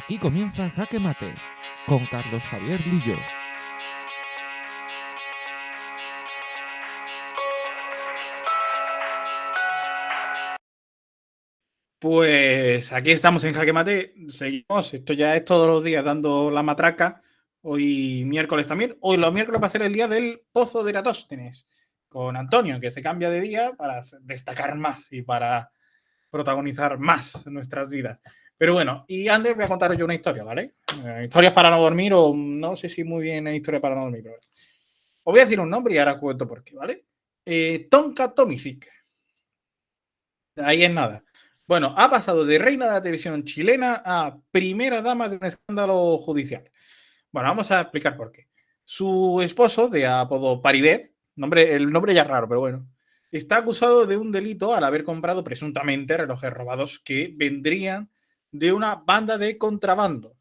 Aquí comienza Jaque Mate con Carlos Javier Lillo. Pues aquí estamos en Jaque Mate, seguimos, esto ya es todos los días dando la matraca, hoy miércoles también, hoy los miércoles va a ser el día del Pozo de Eratóstenes, con Antonio, que se cambia de día para destacar más y para protagonizar más nuestras vidas. Pero bueno, y antes voy a contaros yo una historia, ¿vale? Historias para no dormir, o no sé si muy bien es historia para no dormir, pero os voy a decir un nombre y ahora os cuento por qué, ¿vale? Tonka Tomisic. Ahí es nada. Bueno, ha pasado de reina de la televisión chilena a primera dama de un escándalo judicial. Bueno, vamos a explicar por qué. Su esposo, de apodo Paribet, el nombre ya es raro, pero bueno, está acusado de un delito al haber comprado presuntamente relojes robados que vendrían de una banda de contrabando.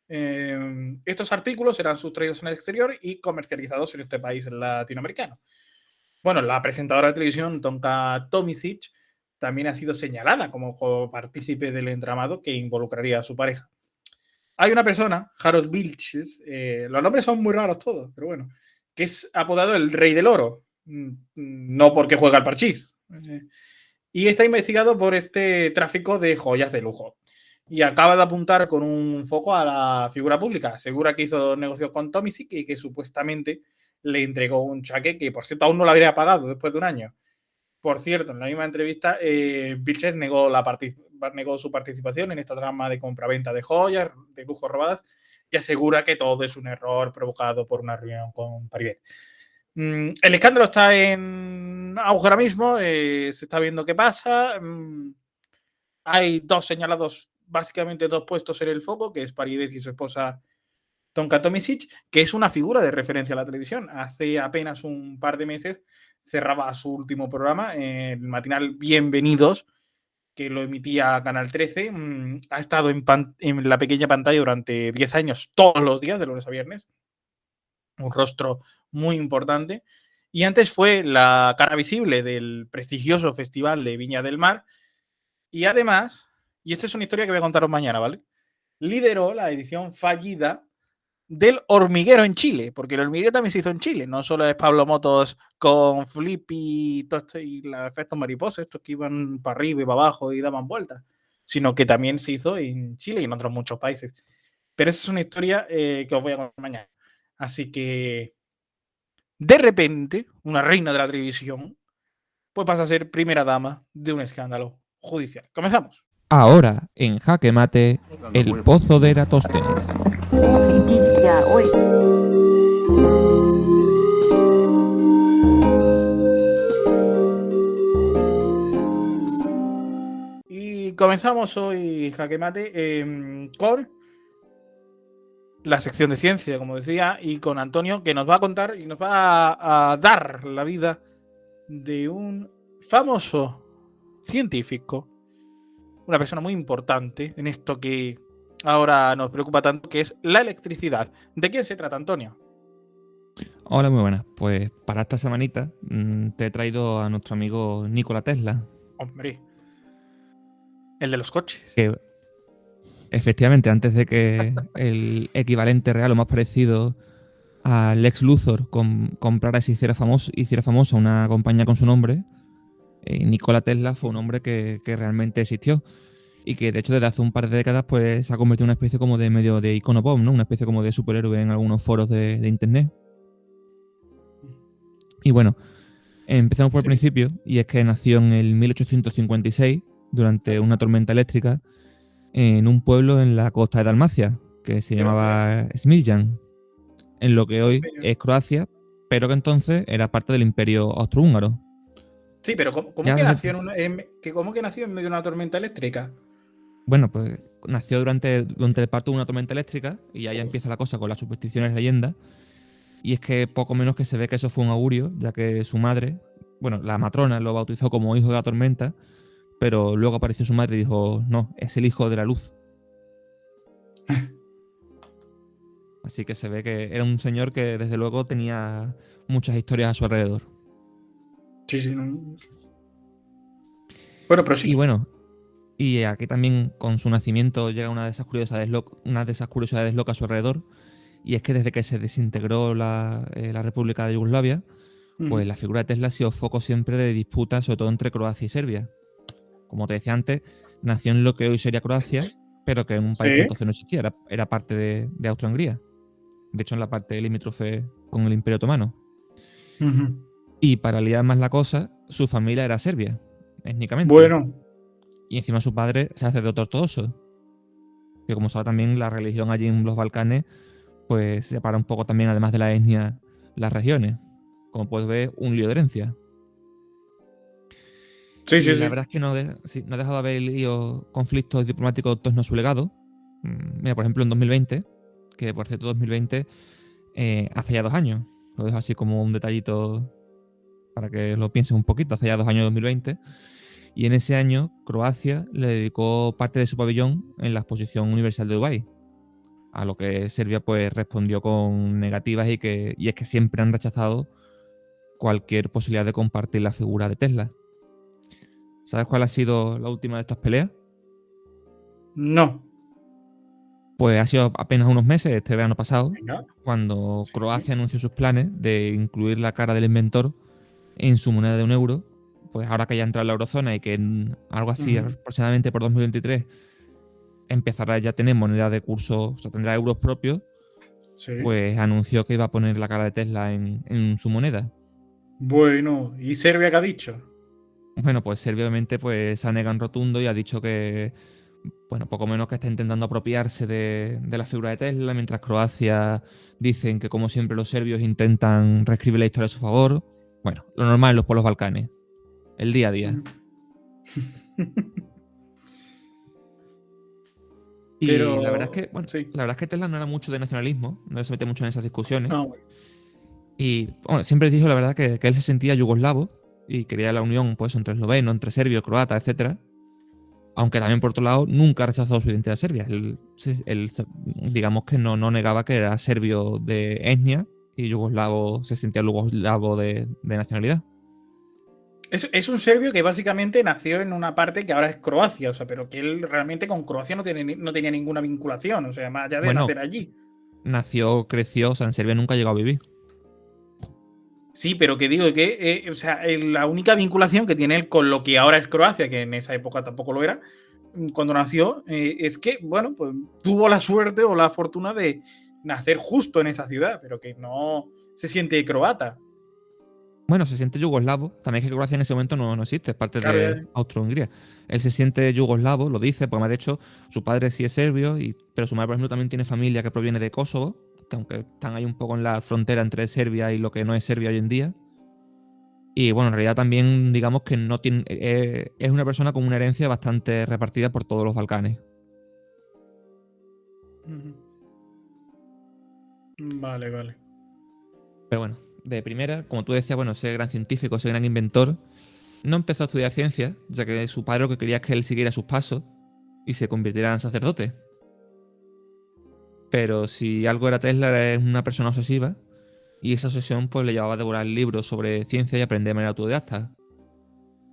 Estos artículos serán sustraídos en el exterior y comercializados en este país latinoamericano. Bueno, la presentadora de televisión, Tonka Tomisic, también ha sido señalada como partícipe del entramado que involucraría a su pareja. Hay una persona, Harold Vilches, los nombres son muy raros todos, pero bueno, que es apodado el Rey del Oro, no porque juega al parchís, y está investigado por este tráfico de joyas de lujo. Y acaba de apuntar con un foco a la figura pública. Asegura que hizo negocios con Tomisic y que supuestamente le entregó un chaque que, por cierto, aún no lo habría pagado después de un año. Por cierto, en la misma entrevista, Vilches negó su participación en esta trama de compraventa de joyas de lujo robadas y asegura que todo es un error provocado por una reunión con Paribet. El escándalo está en auge ahora mismo, se está viendo qué pasa. Hay dos señalados, básicamente dos puestos en el foco, que es Paribet y su esposa Tonka Tomisic, que es una figura de referencia a la televisión. Hace apenas un par de meses cerraba su último programa, el matinal Bienvenidos, que lo emitía Canal 13. Ha estado en la pequeña pantalla durante 10 años, todos los días, de lunes a viernes. Un rostro muy importante. Y antes fue la cara visible del prestigioso Festival de Viña del Mar. Y además, y esta es una historia que voy a contaros mañana, ¿vale? Lideró la edición fallida del hormiguero en Chile, porque el hormiguero también se hizo en Chile, no solo es Pablo Motos con Flippy y todo esto y los efectos mariposas, estos que iban para arriba y para abajo y daban vueltas, sino que también se hizo en Chile y en otros muchos países. Pero esa es una historia que os voy a contar mañana. Así que, de repente, una reina de la televisión, pues pasa a ser primera dama de un escándalo judicial. Comenzamos. Ahora en Jaque Mate, el Pozo de Eratóstenes. Y comenzamos hoy, Jaque Mate, con la sección de ciencia, como decía, y con Antonio, que nos va a contar y nos va a dar la vida de un famoso científico, una persona muy importante en esto que ahora nos preocupa tanto, que es la electricidad. ¿De quién se trata, Antonio? Hola, muy buenas. Pues para esta semanita te he traído a nuestro amigo Nikola Tesla, Hombre, el de los coches. que efectivamente antes de que el equivalente real o más parecido a Lex Luthor comprara y se hiciera famosa una compañía con su nombre, Nikola Tesla fue un hombre que realmente existió y que de hecho desde hace un par de décadas pues se ha convertido en una especie como de medio de icono pop, ¿no? Una especie como de superhéroe en algunos foros de internet. Y bueno, empezamos por el Sí. principio, y es que nació en el 1856 durante una tormenta eléctrica en un pueblo en la costa de Dalmacia que se llamaba Smiljan, en lo que hoy Pero, es Croacia, pero que entonces era parte del Imperio Austrohúngaro. sí, pero ¿cómo Ya que desde el nació principio, ¿cómo que nació en medio de una tormenta eléctrica? bueno, pues nació durante el parto de una tormenta eléctrica y ahí ya empieza la cosa con las supersticiones y leyendas. Y es que poco menos que se ve que eso fue un augurio, ya que su madre, bueno, la matrona lo bautizó como hijo de la tormenta, pero luego apareció su madre y dijo, no, es el hijo de la luz. Así que se ve que era un señor que desde luego tenía muchas historias a su alrededor. Sí, sí. No. Bueno, pero Y sí. bueno, Y aquí también, con su nacimiento, llega una de esas curiosidades locas a su alrededor. Y es que desde que se desintegró la República de Yugoslavia, pues Ujú. la figura de Tesla ha sido foco siempre de disputas, sobre todo entre Croacia y Serbia. Como te decía antes, nació en lo que hoy sería Croacia, pero que en un país que Sí. entonces no existía, era parte de Austria-Hungría. De hecho, en la parte limítrofe con el Imperio Otomano. Ujú. Y para liar más la cosa, su familia era serbia, étnicamente. Bueno, Y encima su padre se hace de ortodoxo. Que como sabe también, la religión allí en los Balcanes, pues separa un poco también, además de la etnia, las regiones. Como puedes ver, un lío de herencia. sí, sí, Y la sí. verdad es que sí, no ha dejado de haber conflictos diplomáticos en torno a su legado. Mira, por ejemplo, en 2020, que por cierto 2020 hace ya 2 años. Lo dejo así como un detallito para que lo piensen un poquito. Hace ya 2 años 2020. Y en ese año Croacia le dedicó parte de su pabellón en la Exposición Universal de Dubái. A lo que Serbia pues respondió con negativas y es que siempre han rechazado cualquier posibilidad de compartir la figura de Tesla. ¿Sabes cuál ha sido la última de estas peleas? No. Pues ha sido apenas unos meses, este verano pasado, Venga. cuando Sí. Croacia anunció sus planes de incluir la cara del inventor en su moneda de 1 euro. Pues ahora que ya entra en la eurozona y que en algo así Ujú. aproximadamente por 2023 empezará ya a tener moneda de curso, o sea, tendrá euros propios, Sí. pues anunció que iba a poner la cara de Tesla en su moneda. Bueno, ¿y Serbia qué ha dicho? Bueno, pues Serbia obviamente pues, se ha negado en rotundo y ha dicho que, bueno, poco menos que está intentando apropiarse de la figura de Tesla, mientras Croacia dicen que como siempre los serbios intentan reescribir la historia a su favor. Bueno, lo normal en los pueblos balcanes, el día a día. Ujú. Y la verdad es Pero que, bueno, sí. la verdad es que Tesla no era mucho de nacionalismo, no se mete mucho en esas discusiones. Ah, bueno. Y bueno, siempre dijo la verdad que él se sentía yugoslavo y quería la unión pues entre esloveno, entre serbio, croata, etcétera. Aunque también, por otro lado, nunca ha rechazado su identidad serbia. Digamos que no negaba que era serbio de etnia y yugoslavo, se sentía yugoslavo de nacionalidad. Es un serbio que básicamente nació en una parte que ahora es Croacia, o sea, pero que él realmente con Croacia no tenía ninguna vinculación, o sea, más allá de Bueno, nacer allí. nació, creció, o sea, en Serbia nunca llegó a vivir. Sí, pero que digo que, o sea, la única vinculación que tiene él con lo que ahora es Croacia, que en esa época tampoco lo era, cuando nació, es que, bueno, pues tuvo la suerte o la fortuna de nacer justo en esa ciudad, pero que no se siente croata. Bueno, se siente yugoslavo. También es que Croacia en ese momento no existe, es parte Claro, de ya. Austria-Hungría. Él se siente yugoslavo, lo dice, porque además, de hecho, su padre sí es serbio, pero su madre, por ejemplo, también tiene familia que proviene de Kosovo, que aunque están ahí un poco en la frontera entre Serbia y lo que no es Serbia hoy en día. Y bueno, en realidad también digamos que no tiene, es una persona con una herencia bastante repartida por todos los Balcanes. Ujú. Vale, vale. Pero bueno, de primera, como tú decías, bueno, ese gran científico, ese gran inventor, no empezó a estudiar ciencias, ya que su padre lo que quería es que él siguiera sus pasos y se convirtiera en sacerdote. Pero si algo era Tesla, era una persona obsesiva, y esa obsesión pues le llevaba a devorar libros sobre ciencia y aprender de manera autodidacta.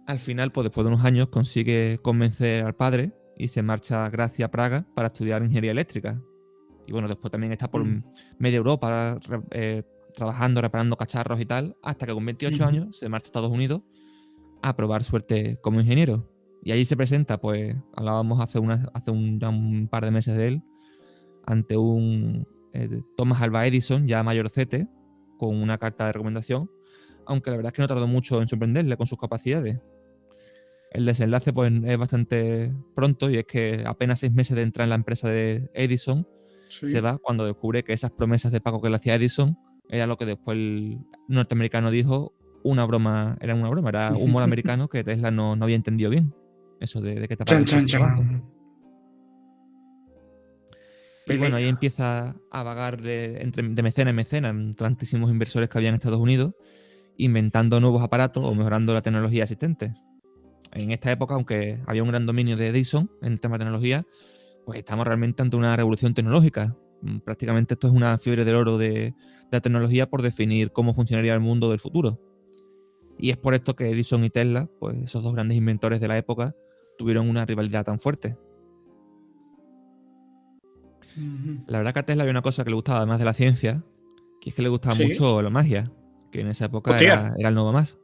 Al final, pues después de unos años, consigue convencer al padre y se marcha a Gracia a Praga para estudiar ingeniería eléctrica. Y bueno, después también está por Mm. media Europa trabajando, reparando cacharros y tal, hasta que con 28 Ujú. años se marcha a Estados Unidos a probar suerte como ingeniero. Y allí se presenta, pues hablábamos ya un par de meses de él, ante un Thomas Alva Edison, ya mayorcete, con una carta de recomendación, aunque la verdad es que no tardó mucho en sorprenderle con sus capacidades. El desenlace pues, es bastante pronto y es que apenas 6 meses de entrar en la empresa de Edison se Sí. va cuando descubre que esas promesas de pago que le hacía Edison era lo que después el norteamericano dijo era una broma, era humor americano que Tesla no había entendido bien. Eso de que te Chan, paguen por chan, tu chan. trabajo. Y bueno, ahí Pelea. empieza a vagar de mecena en mecena en tantísimos inversores que había en Estados Unidos, inventando nuevos aparatos o mejorando la tecnología existente. En esta época, aunque había un gran dominio de Edison en el tema de tecnología, pues estamos realmente ante una revolución tecnológica. Prácticamente esto es una fiebre del oro de la tecnología por definir cómo funcionaría el mundo del futuro. Y es por esto que Edison y Tesla, pues esos dos grandes inventores de la época, tuvieron una rivalidad tan fuerte. La verdad que a Tesla había una cosa que le gustaba, además de la ciencia, que es que le gustaba Sí. mucho la magia, que en esa época Hostia. era el nuevo más.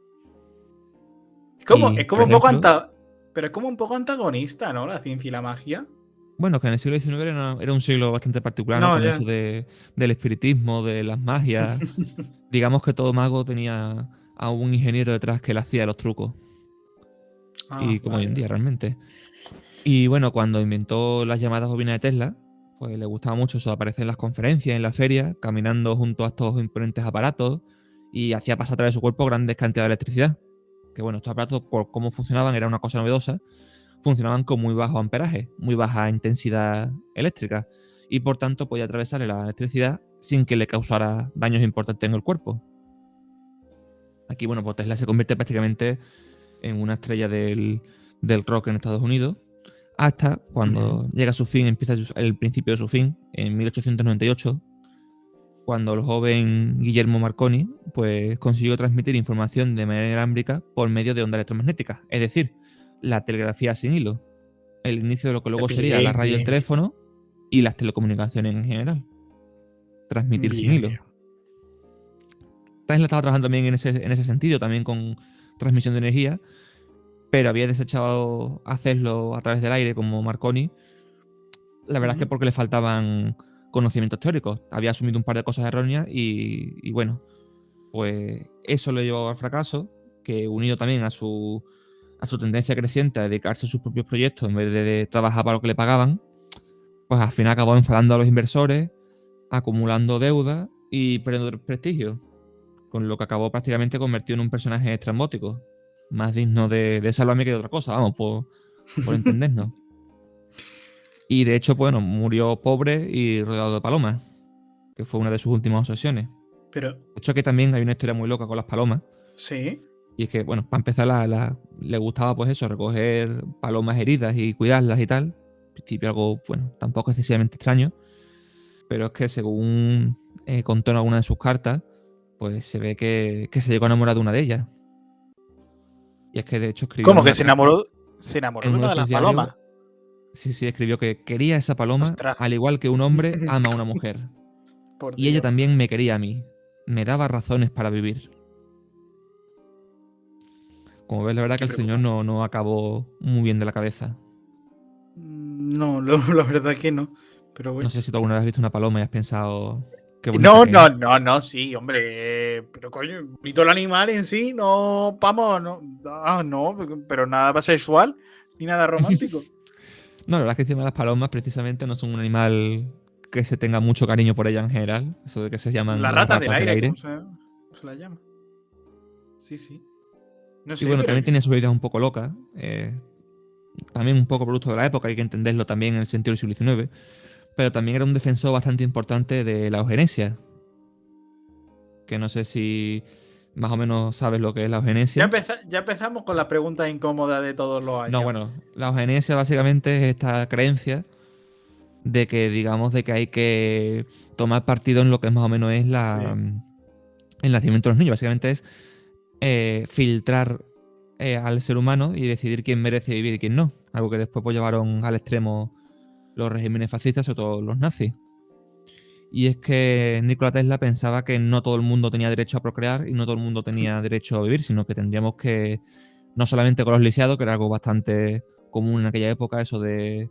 Es Y, como por un poco ejemplo, pero es como un poco antagonista, ¿no? La ciencia y la magia. bueno, que en el siglo XIX era un siglo bastante particular, ¿no? No, Con eso ya. del espiritismo, de las magias. Digamos que todo mago tenía a un ingeniero detrás que le hacía los trucos. Ah, Y como hoy vale, en día, vale. realmente. Y bueno, cuando inventó las llamadas bobinas de Tesla, pues le gustaba mucho eso, aparecer en las conferencias, en las ferias, caminando junto a estos imponentes aparatos y hacía pasar a través de su cuerpo grandes cantidades de electricidad. Que bueno, estos aparatos, por cómo funcionaban, era una cosa novedosa, funcionaban con muy bajo amperaje, muy baja intensidad eléctrica y por tanto podía atravesarle la electricidad sin que le causara daños importantes en el cuerpo. Aquí, bueno, pues Tesla se convierte prácticamente en una estrella del rock en Estados Unidos, hasta Ujú. cuando llega a su fin, empieza el principio de su fin, en 1898, cuando el joven Guillermo Marconi pues, consiguió transmitir información de manera inalámbrica por medio de ondas electromagnéticas, es decir, la telegrafía sin hilo, el inicio de lo que luego sería la Bien, radio y el bien, bien. teléfono y las telecomunicaciones en general, transmitir sin Bien, hilo. bien. Tesla estaba trabajando también en ese sentido, también con transmisión de energía, pero había desechado hacerlo a través del aire como Marconi. La verdad es que Ujú. porque le faltaban conocimientos teóricos. Había asumido un par de cosas erróneas y bueno, pues eso le llevó al fracaso, que unido también a su tendencia creciente a dedicarse a sus propios proyectos en vez de trabajar para lo que le pagaban, pues al final acabó enfadando a los inversores, acumulando deuda y perdiendo prestigio, con lo que acabó prácticamente convertido en un personaje estrambótico, más digno de Sálvame que de otra cosa, vamos, por entendernos. Y de hecho, bueno, murió pobre y rodeado de palomas, que fue una de sus últimas obsesiones. Pero, De hecho, que también hay una historia muy loca con las palomas. sí. Y es que, bueno, para empezar, le gustaba pues eso, recoger palomas heridas y cuidarlas y tal. En principio algo, bueno, tampoco excesivamente extraño. Pero es que según contó en alguna de sus cartas, pues se ve que se llegó a enamorar de una de ellas. Y es que de hecho escribió en ¿Cómo que una carta, se enamoró en de uno una de de sus las diarios, palomas? sí, sí, escribió que quería a esa paloma Ostras. al igual que un hombre ama a una mujer. Por Y ella Dios. también me quería a mí. Me daba razones para vivir. Como ves, la verdad que Qué el señor preocupante. no acabó muy bien de la cabeza. No, la verdad que no. Pero No bueno. sé si tú alguna vez has visto una paloma y has pensado qué bonita No, que es. no, no, no, sí, hombre. Pero coño, bonito el animal en sí, no, vamos, no, no, pero nada sexual ni nada romántico. No, la verdad es que encima las palomas precisamente no son un animal que se tenga mucho cariño por ella en general. Eso de que se llaman Las las ratas del ratas del aire, aire. cómo se la llama? Sí, sí. No Y sé, bueno, pero también tiene sus ideas un poco locas. También un poco producto de la época, hay que entenderlo también en el sentido del siglo XIX. Pero también era un defensor bastante importante de la eugenesia. Que no sé si más o menos sabes lo que es la eugenesia. ya empezamos con la pregunta incómoda de todos los No, años. bueno, la eugenesia básicamente es esta creencia de que, digamos, de que hay que tomar partido en lo que más o menos es Sí. el nacimiento de los niños. Básicamente es filtrar al ser humano y decidir quién merece vivir y quién no. Algo que después pues, llevaron al extremo los regímenes fascistas, sobre todo los nazis. Y es que Nikola Tesla pensaba que no todo el mundo tenía derecho a procrear y no todo el mundo tenía derecho a vivir, sino que tendríamos que, no solamente con los lisiados, que era algo bastante común en aquella época, eso de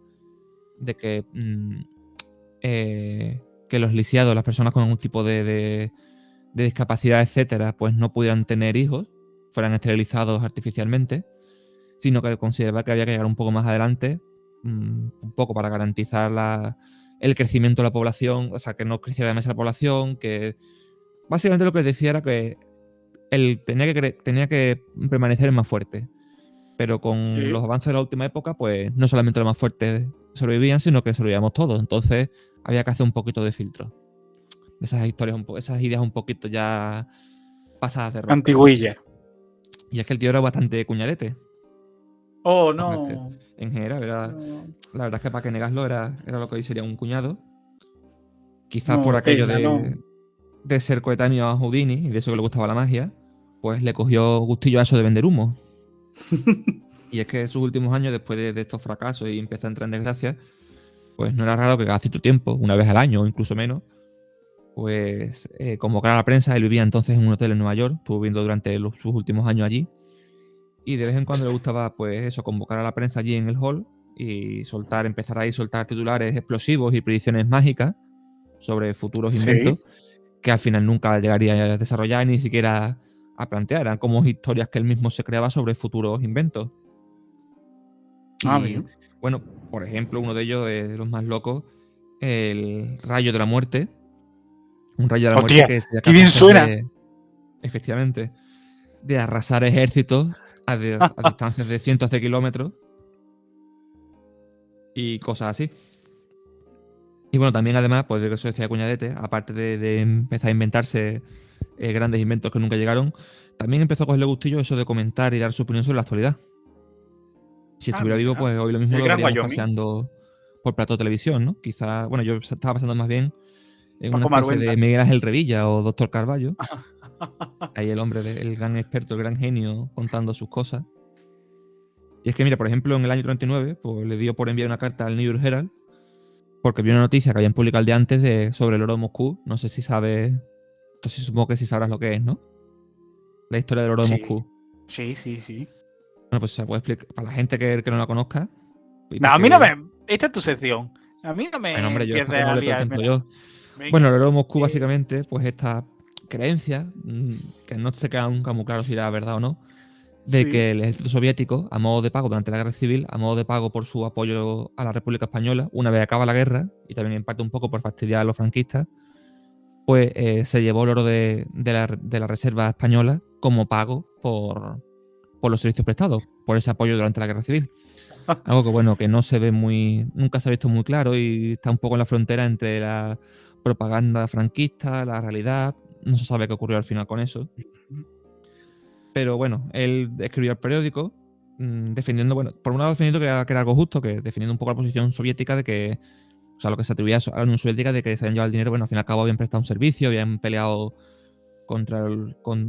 que los lisiados, las personas con algún tipo de discapacidad, etcétera, pues no pudieran tener hijos, fueran esterilizados artificialmente, sino que consideraba que había que llegar un poco más adelante, un poco para garantizar el crecimiento de la población, o sea, que no creciera demasiado la población, que básicamente lo que decía era que él tenía que permanecer el más fuerte. Pero con Sí. los avances de la última época, pues no solamente los más fuertes sobrevivían, sino que sobrevivíamos todos. Entonces había que hacer un poquito de filtro. De esas historias, esas ideas un poquito ya pasadas de rosca. Antigüilla. Y es que el tío era bastante cuñadete. Oh, La verdad es que no. en general No, la verdad es que para que negarlo era lo que hoy sería un cuñado. Quizás por no, aquello Tesla, no. de ser coetáneo a Houdini y de eso que le gustaba la magia, pues le cogió gustillo a eso de vender humo. Y es que en sus últimos años, después de estos fracasos y empezar a entrar en desgracia, pues no era raro que cada cierto tiempo, una vez al año o incluso menos, pues convocara a la prensa. Él vivía entonces en un hotel en Nueva York, estuvo viviendo durante sus últimos años allí, y de vez en cuando le gustaba, pues eso, convocar a la prensa allí en el hall y empezar ahí a soltar titulares explosivos y predicciones mágicas sobre futuros inventos Sí. que al final nunca llegaría a desarrollar ni siquiera a plantear. Eran como historias que él mismo se creaba sobre futuros inventos. Ah, Y bien. bueno, por ejemplo, uno de ellos, de los más locos, el rayo de la muerte. Un rayo de la muerte Hostia, que sería qué bien capaz suena. de, efectivamente, de arrasar ejércitos a distancias de cientos de kilómetros y cosas así. Y bueno, también además, pues de que eso decía Cuñadete, aparte de empezar a inventarse grandes inventos que nunca llegaron, también empezó a cogerle gustillo eso de comentar y dar su opinión sobre la actualidad. Si Ah, estuviera vivo, mira. pues hoy lo mismo El lo Gran veríamos Wyoming. paseando por plato de televisión, ¿no? Quizá, bueno, yo estaba pensando más bien en una Paco especie Maruenda. de Miguel Ángel Revilla o Doctor Carballo. Ahí el hombre, el gran experto, el gran genio, contando sus cosas. Y es que, mira, por ejemplo, en el año 39, pues le dio por enviar una carta al New York Herald porque vio una noticia que habían publicado el día antes sobre el oro de Moscú. No sé si sabes. Entonces supongo que sí sabrás lo que es, ¿no? La historia del oro de Sí, Moscú. sí, sí, sí. Bueno, pues se puede explicar para la gente que no la conozca. Y No, para a mí no que. me. Esta es tu sección. A mí no Bueno, me hombre, yo es para que empieces no a hable todo el liarme tiempo nada. yo. Bueno, Venga. el oro de Moscú, básicamente, pues esta creencia, que no se queda nunca muy claro si era verdad o no, de Sí. que el ejército soviético, a modo de pago durante la guerra civil, a modo de pago por su apoyo a la República Española, una vez acaba la guerra, y también en parte un poco por fastidiar a los franquistas, pues se llevó el oro de la Reserva Española como pago por los servicios prestados, por ese apoyo durante la guerra civil. Algo que, bueno, que no se ve nunca se ha visto muy claro y está un poco en la frontera entre la propaganda franquista, la realidad. No se sabe qué ocurrió al final con eso. Pero bueno, él escribió al periódico defendiendo, bueno, por un lado defendiendo que era algo justo, que defendiendo un poco la posición soviética de que, o sea, lo que se atribuía a la Unión Soviética de que se habían llevado el dinero, bueno, al fin y al cabo habían prestado un servicio, habían peleado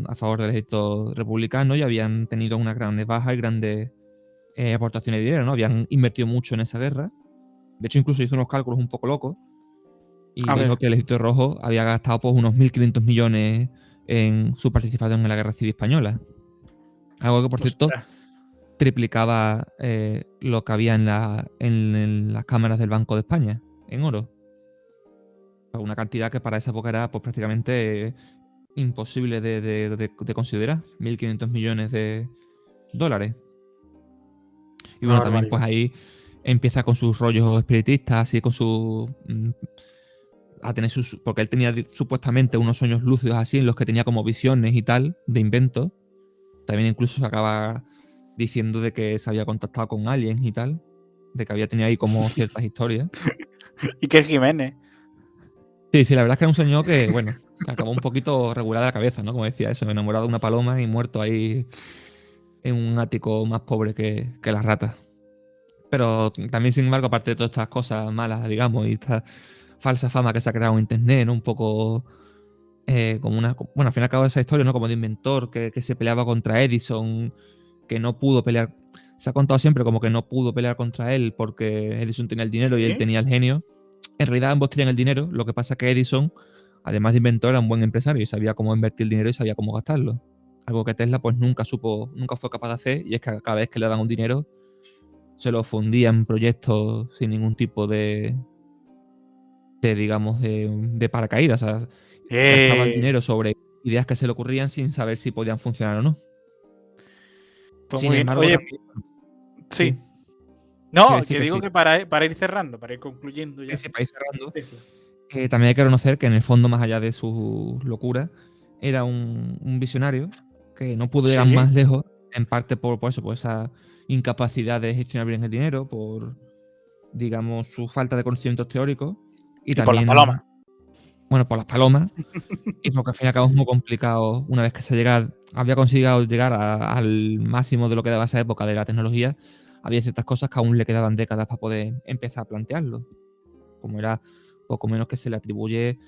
a favor del ejército republicano y habían tenido unas grandes bajas y grandes aportaciones de dinero, ¿no? Habían invertido mucho en esa guerra. De hecho, incluso hizo unos cálculos un poco locos y A dijo ver. que el ejército rojo había gastado pues unos 1.500 millones en su participación en la guerra civil española. Algo que, por cierto, Ostras. triplicaba lo que había en las cámaras del Banco de España, en oro. Una cantidad que para esa época era pues, prácticamente imposible de considerar. 1.500 millones de dólares. Y Una bueno, también barbaridad. pues ahí empieza con sus rollos espiritistas, así con su... a tener sus... Porque él tenía supuestamente unos sueños lúcidos así, en los que tenía como visiones y tal, de inventos. También incluso se acaba diciendo de que se había contactado con aliens y tal. De que había tenido ahí como ciertas historias. Iker Jiménez. Sí, sí, la verdad es que era un señor que, bueno, que acabó un poquito regular de la cabeza, ¿no? Como decía eso, enamorado de una paloma y muerto ahí en un ático más pobre que las ratas. Pero también, sin embargo, aparte de todas estas cosas malas, digamos, y esta falsa fama que se ha creado en internet, ¿no? Un poco como una. Bueno, al fin y al cabo, esa historia, ¿no? Como de inventor que se peleaba contra Edison, que no pudo pelear. Se ha contado siempre como que no pudo pelear contra él porque Edison tenía el dinero y él Sí. tenía el genio. En realidad, ambos tenían el dinero. Lo que pasa es que Edison, además de inventor, era un buen empresario y sabía cómo invertir el dinero y sabía cómo gastarlo. Algo que Tesla, pues nunca fue capaz de hacer, y es que cada vez que le daban un dinero se lo fundía en proyectos sin ningún tipo digamos, de paracaídas. O sea, gastaba el Eh, dinero sobre ideas que se le ocurrían sin saber si podían funcionar o no. pues Sin muy bien. embargo, Oye, también, sí. sí, quiero No, decir que que digo sí. que para ir cerrando, para ir concluyendo Sí, ya. sí, para ir cerrando, Tesla. también hay que reconocer que en el fondo, más allá de su locura, era un visionario que no pudo llegar Sí. más lejos, en parte por eso, por esa incapacidad de gestionar bien el dinero, por, digamos, su falta de conocimientos teóricos y Y por las también, palomas. bueno, por las palomas. Y porque al fin y al cabo es muy complicado, una vez que había conseguido llegar al máximo de lo que daba esa época de la tecnología, había ciertas cosas que aún le quedaban décadas para poder empezar a plantearlo. Como era poco menos que se le atribuye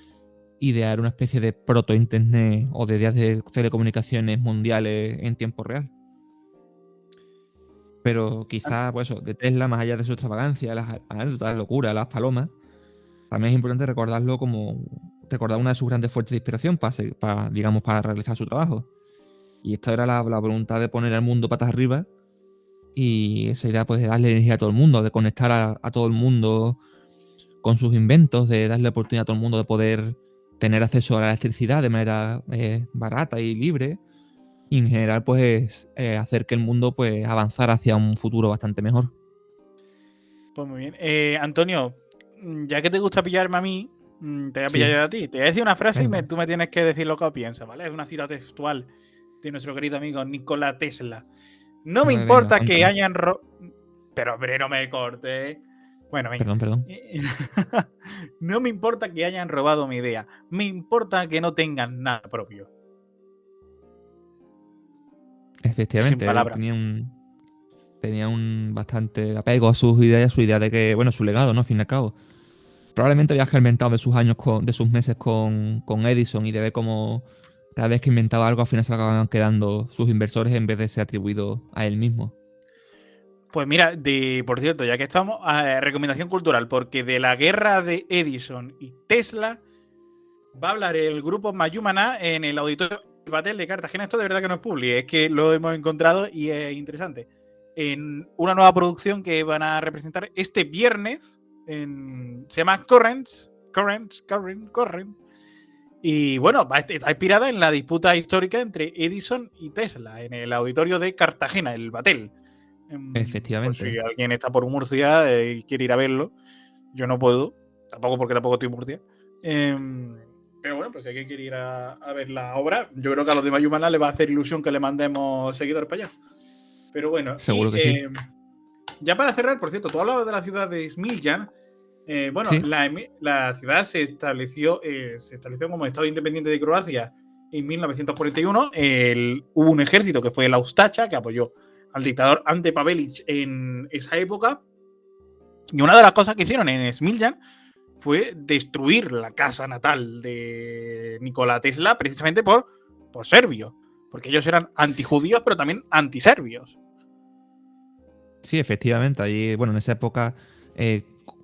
idear una especie de proto-internet o de ideas de telecomunicaciones mundiales en tiempo real. Pero quizás, pues eso, de Tesla, más allá de su extravagancia, las anécdotas, la locura, las palomas, también es importante recordarlo como recordar una de sus grandes fuentes de inspiración para, digamos, para realizar su trabajo. Y esta era la voluntad de poner al mundo patas arriba y esa idea pues de darle energía a todo el mundo, de conectar a todo el mundo con sus inventos, de darle oportunidad a todo el mundo de poder tener acceso a la electricidad de manera barata y libre y en general pues hacer que el mundo pues avanzara hacia un futuro bastante mejor. Pues muy bien. Antonio, ya que te gusta pillarme a mí, te voy a pillar Sí, yo a ti. Te voy a decir una frase y venga, tú me tienes que decir lo que piensas, ¿vale? Es una cita textual de nuestro querido amigo Nikola Tesla. No me venga, importa que cuéntame. hayan Pero, hombre, no me cortes. Bueno, venga. Perdón, perdón. No me importa que hayan robado mi idea. Me importa que no tengan nada propio. Sin Efectivamente, él palabras. tenía un bastante apego a sus ideas, su idea de que, bueno, su legado, ¿no? Al fin y al cabo. Probablemente había germentado de sus años, de sus meses con Edison y de ver cómo cada vez que inventaba algo al final se le acababan quedando sus inversores en vez de ser atribuido a él mismo. Pues mira, por cierto, ya que estamos, recomendación cultural, porque de la guerra de Edison y Tesla va a hablar el grupo Mayumana en el auditorio del Batel de Cartagena. Esto de verdad que no es publi, es que lo hemos encontrado y es interesante. En una nueva producción que van a representar este viernes, se llama Currents. Y bueno, está inspirada en la disputa histórica entre Edison y Tesla en el auditorio de Cartagena, el Batel. Por si Efectivamente. alguien está por Murcia y quiere ir a verlo, yo no puedo, tampoco porque tampoco estoy en Murcia. Pero bueno, pues si alguien quiere ir a ver la obra, yo creo que a los de Mayumana le va a hacer ilusión que le mandemos seguidores para allá. Pero bueno, y Seguro que sí. ya para cerrar, por cierto, tú hablabas de la ciudad de Smiljan. Bueno, Sí, la ciudad se estableció como Estado independiente de Croacia en 1941. Hubo un ejército que fue el Austacha, que apoyó al dictador Ante Pavelić en esa época. Y una de las cosas que hicieron en Smiljan fue destruir la casa natal de Nikola Tesla precisamente por serbios. Porque ellos eran antijudíos, pero también antiserbios. sí, efectivamente. Allí, bueno, en esa época,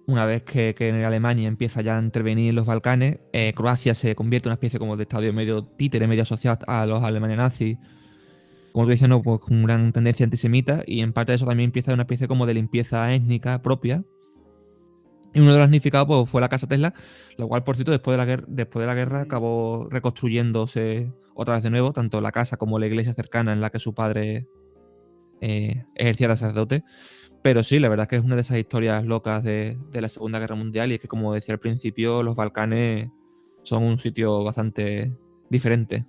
una vez que en Alemania empieza ya a intervenir en los Balcanes, Croacia se convierte en una especie como de estadio medio títere, medio asociado a los alemanes nazis. Como tú dices, no, pues con gran tendencia antisemita y en parte de eso también empieza una especie como de limpieza étnica propia. Y uno de los damnificados pues, fue la casa Tesla, lo cual, por cierto, después de la guerra acabó reconstruyéndose otra vez de nuevo, tanto la casa como la iglesia cercana en la que su padre ejercía de sacerdote. Pero sí, la verdad es que es una de esas historias locas de la Segunda Guerra Mundial y es que, como decía al principio, los Balcanes son un sitio bastante diferente.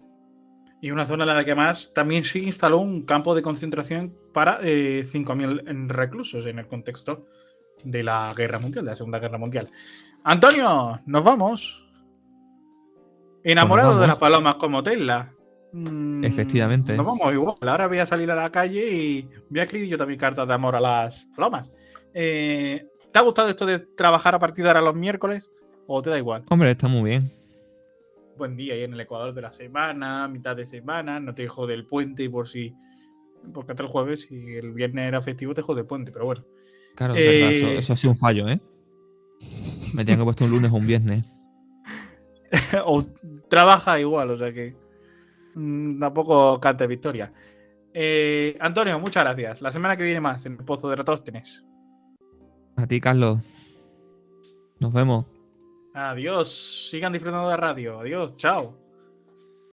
Y una zona en la que más también se instaló un campo de concentración para 5.000 reclusos en el contexto de la Guerra Mundial, de la Segunda Guerra Mundial. Antonio, nos vamos. Pues nos Enamorado de las vamos, palomas como Tesla. efectivamente. Nos vamos igual. Ahora voy a salir a la calle y voy a escribir yo también cartas de amor a las palomas. ¿Te ha gustado esto de trabajar a partir de ahora los miércoles? ¿O te da igual? Hombre, está muy bien. Buen día ahí en el Ecuador de la semana, mitad de semana, no te jode el puente por si. Porque hasta el jueves y el viernes era festivo te jode el puente, pero bueno. Claro, es verdad, eso, Eh, eso ha sido un fallo, ¿eh? Me tenían que haber puesto un lunes o un viernes. o trabaja igual, o sea que tampoco cante victoria. Antonio, muchas gracias. La semana que viene más en el Pozo de Eratóstenes. A ti, Carlos. Nos vemos. Adiós. Sigan disfrutando de la radio. Adiós. Chao.